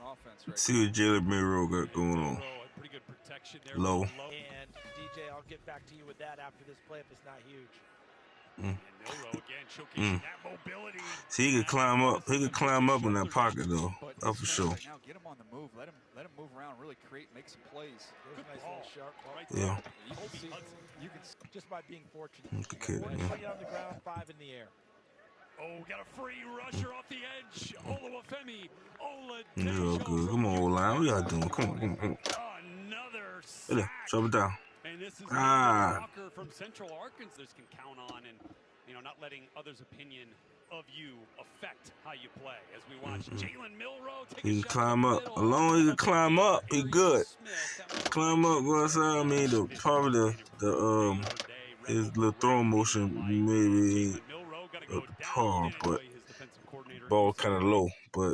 offense right See what Jalen Milroe got going on. Pretty good protection there. Low. And DJ, I'll get back to you with that after this play if it's not huge. And Milroe again showcasing that mobility. See, he could climb up. He could climb up in that pocket though. But That's for sure. right now, get him on the move. Let him move around, really make some plays. There's a nice little sharp ball. Right Yeah. You can Just by being fortunate. Look at kid, 20 man. on the ground, 5 in the air. Oh, got a free rusher off the edge. Olawafemi. This all good. Come on, line. What y'all doing? Come on. Another Hey there, sack. shove it down. And this is Walker from Central Arkansas can count on, and not letting others' opinion of you affect how you play. As we watch Jalen Milroe take He a can shot climb up. As long as he can climb up, he good. Climb up, go outside. I mean, probably his little throwing motion maybe a par, but ball kind of low. But